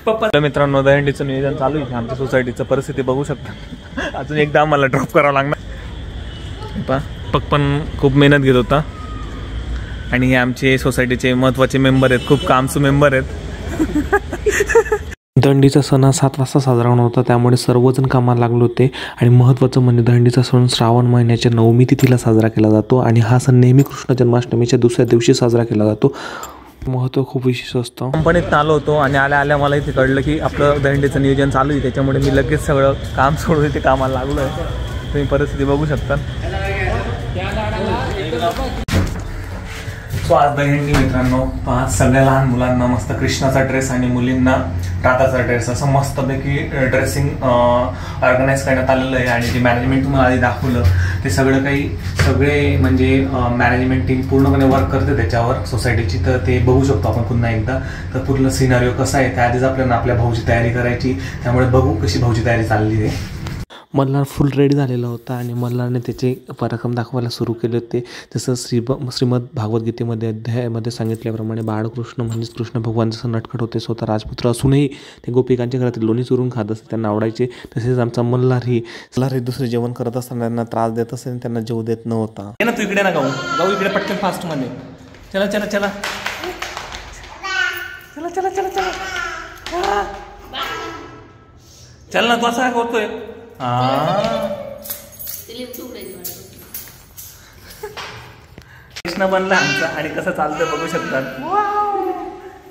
पप्पा मित्रांनो, दहीहंडीचं नियोजन चालू आहे. आमच्या सोसायटीचं परिस्थिती बघू शकता. अजून एकदा आम्हाला ड्रॉप करावं लागणार. पप्पन खूप मेहनत घेत होता आणि हे आमचे सोसायटीचे महत्त्वाचे मेंबर आहेत, खूप कामसू मेंबर आहेत. दहीहंडीचा सण 7 वाजता साजरा होणार होता, त्यामुळे सर्वजण कामाला लागले होते. आणि महत्त्वाचं म्हणजे दहीहंडीचा सण श्रावण महिन्याच्या 9वी तिथीला साजरा केला जातो आणि हा सण नेहमी कृष्ण जन्माष्टमीच्या दुसऱ्या दिवशी साजरा केला जातो. महत्त्व खूप विशेष असतं. कंपनीत आलो होतो आणि आल्या मला इथे कळलं की आपलं दहीहंडीचं नियोजन चालू आहे. त्याच्यामुळे मी लगेच सगळं काम सोडून इथे कामाला लागलो आहे. तुम्ही परिस्थिती बघू शकता. सो आज दहीहंडी मित्रांनो, सगळ्या लहान मुलांना मस्त कृष्णाचा ड्रेस आणि मुलींना राधाचा ड्रेस असं मस्तपैकी ड्रेसिंग ऑर्गनाईज करण्यात आलेलं आहे. आणि जे मॅनेजमेंट तुम्हाला आधी दाखवलं ते सगळे म्हणजे मॅनेजमेंट टीम पूर्णपणे वर्क करते त्याच्यावर सोसायटीची. तर ते बघू शकतो आपण पुन्हा एकदा. तर पूर्ण सिनारिओ कसा आहे त्याआधीच आपल्याला आपल्या भाऊची तयारी करायची, त्यामुळे बघू कशी भाऊची तयारी चालली आहे. मल्हार फुल रेडी झालेला होता आणि मल्हारने त्याचे पराक्रम दाखवायला सुरू केले होते. जसं श्रीमद भागवद्गीतेमध्ये अध्यायामध्ये सांगितल्याप्रमाणे बाळकृष्ण म्हणजेच कृष्ण भगवान जसं नटखट होते, स्वतः राजपुत्र असूनही ते गोपिकांच्या घरातील लोणी चुरून खात असते, त्यांना आवडायचे. तसेच आमचा मल्हारही दुसरे जेवण करत असताना त्यांना त्रास देत असे, त्यांना जेव देत नव्हता. ना तू इकडे ना गाऊ इकडे पटकन फास्ट मध्ये. चला चला चला चला चला चला चला चल ना, तू असं काय करतोय? कृष्ण बनला आमचा आणि कसं चालतंय बघू शकतात.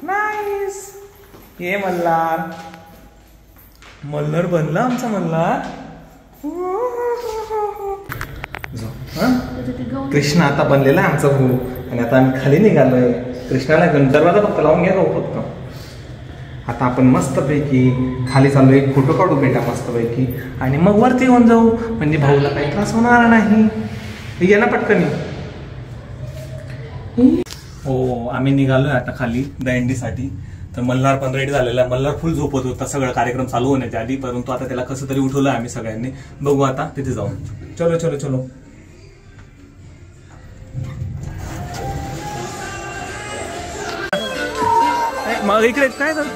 नाईस. हे मल्हार बनला आमचा मल्हार. कृष्ण आता बनलेला आहे आमचा भाऊ. आणि आता आम्ही खाली निघालोय. कृष्णाला दरवाजा फक्त लावून घ्या भाऊ फक्त. आता आपण मस्तपैकी खाली चाललो, एक फोटो काढू बेटा मस्तपैकी आणि मग वरती येऊन जाऊ, म्हणजे भाऊला काही त्रास होणार नाही. ये ना पटकन. हो, आम्ही निघालोय आता खाली दहीहंडीसाठी. तर मल्हार पण रेडी झालेला. मल्हार फुल झोपत होता सगळं कार्यक्रम चालू होण्याच्या आधी, परंतु आता त्याला कसं तरी उठवलं आम्ही सगळ्यांनी. बघू आता तिथे जाऊन. चलो चलो चलो. मग इकडे काय झालं?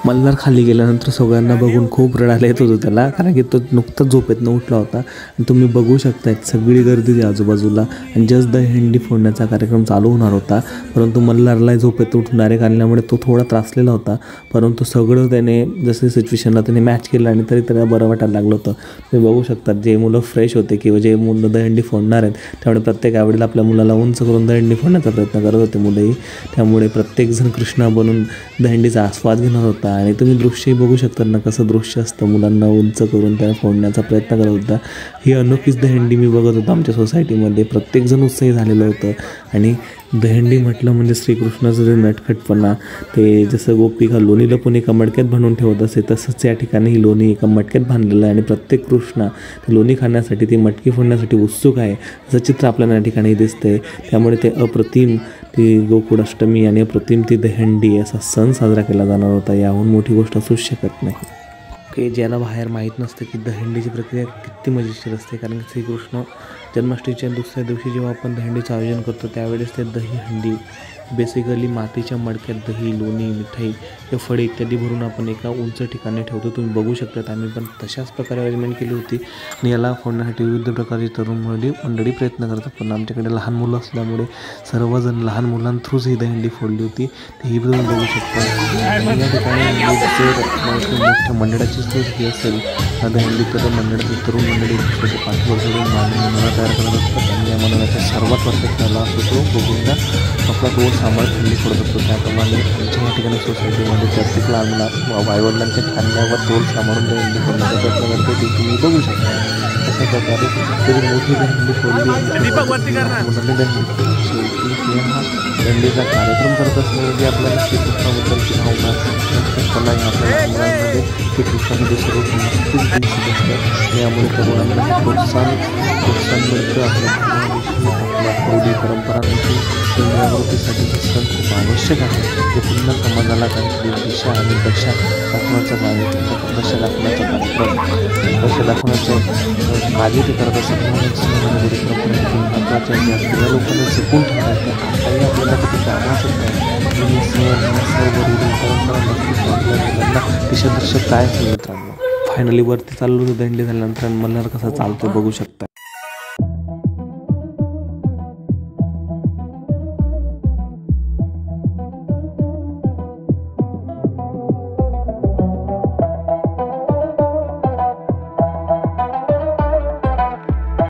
मल्हार खाली गेल्यानंतर सगळ्यांना बघून खूप रडायला येत होतं त्याला, कारण की तो नुकताच झोपेतनं उठला होता. आणि तुम्ही बघू शकताय सगळी गर्दी होती आजूबाजूला आणि जस्ट दहीहंडी फोडण्याचा कार्यक्रम चालू होणार होता. परंतु मल्हारला झोपेत उठून डायरेक्ट आणल्यामुळे तो थोडा त्रासलेला होता. परंतु सगळं त्याने जसं सिच्युएशनला त्याने मॅच केलं आणि तरी त्याला बरं वाटायला लागलं होतं. तुम्ही बघू शकता जे मुलं फ्रेश होते किंवा जे मुलं दहीहंडी फोडणार आहेत, त्यामुळे प्रत्येक आवडीला आपल्या मुलाला उंच करून दहीहंडी फोडण्याचा प्रयत्न करत होते मुलंही. त्यामुळे प्रत्येकजण कृष्णा बनून दहीहंडीचा आस्वाद घेणार होता. आणि तुम्ही दृश्यही बघू शकता ना कसं दृश्य असतं, मुलांना उंच करून त्या फोडण्याचा प्रयत्न करत होता. ही अनोखीच दहीहंडी मी बघत होतो आमच्या सोसायटीमध्ये. प्रत्येकजण उत्साही झालेलं होतं. आणि दहीहंडी म्हटलं म्हणजे श्रीकृष्णाचं जे नटखटपणा, ते जसं गोपिका लोणी लपून एका मडक्यात बांधून ठेवत असे, तसंच या ठिकाणी ही लोणी एका मटक्यात बांधलेलं आहे. आणि प्रत्येक कृष्णा ते लोणी खाण्यासाठी, ती मटकी फोडण्यासाठी उत्सुक आहे असं चित्र आपल्याला या ठिकाणी दिसतंय. त्यामुळे ते अप्रतिम ती गोकुळाष्टमी आणि अप्रतिम ती दहीहंडी असा सण साजरा केला जाणार होता. याहून मोठी गोष्ट असूच शकत नाही. की ज्याला बाहेर माहीत नसतं की दहीहंडीची प्रक्रिया किती मजेशीर असते, कारण की श्रीकृष्ण जन्माष्टमीच्या दुसऱ्या दिवशी जेव्हा आपण दहीहंडीचं आयोजन करतो त्यावेळेस ते दहीहंडी बेसिकली मातीच्या मडक्यात दही, लोणी, मिठाई या फळे इत्यादी भरून आपण एका उंच ठिकाणी ठेवतो. तुम्ही बघू शकतात आम्ही पण तशाच प्रकारे अरेंजमेंट केली होती. आणि याला फोडण्यासाठी विविध प्रकारची तरुण मंडळी प्रयत्न करतात, पण आमच्याकडे लहान मुलं असल्यामुळे सर्वजण लहान मुलांथ्रूच ही दहीहंडी फोडली होती. तेही तुम्ही बघू शकता. या ठिकाणी जर मोठ्या मंडळाची जर ही असेल दहीहंडी, तर मंडळाची तरुण मंडळी पाठीवर सोडून मनाला तयार करत असतात. आणि या मनाचा सर्वात परफेक्ट झाला असतो तो गोविंदा आपला रोल सांभाळ थंडी पडत असतो. त्याप्रमाणे आमच्या या ठिकाणी सोसायटीमध्ये प्रत्येक लहान मुला आईवडिलांच्या खांद्यावर तोल सांभाळून दहीहंडी फोडण्याचा प्रयत्न करते, ते तुम्ही बघू शकता. अशा प्रकारे तरी मोठी दहीहंडी फोडली मुलांनी दहीहंडी हा दहीहंडीचा कार्यक्रम करत असल्यामुळे आपल्याला श्रीकृष्णाबद्दलची भावना आपल्या मुलांमध्ये श्रीकृष्णामध्ये सर्व दिसत असतं. यामुळे तरुणांना प्रोत्साहन मिळतं. आपल्या रूढी परंपरांची जागृतीसाठी हे सण खूप आवश्यक आहे. ते पुन्हा समाजाला काहीतरी दिशा आणि दशा दाखवण्याचं कार्यक्रम दशा दाखवण्याचं कार्य ते करत असतात. रूढी परंपरा महत्त्वाच्या ज्या जुन्या लोकांना जपून ठेवतात आताही आपल्याला किती कामं असत नाही. सर्व रूढी परंपरा नक्कीच आपल्या मुलांना दिशादर्शक काय असेल मित्रांनो. फायनली वरती चाललो होतो दंडी झाल्यानंतर मल्हार कसा चालतो बघू शकता.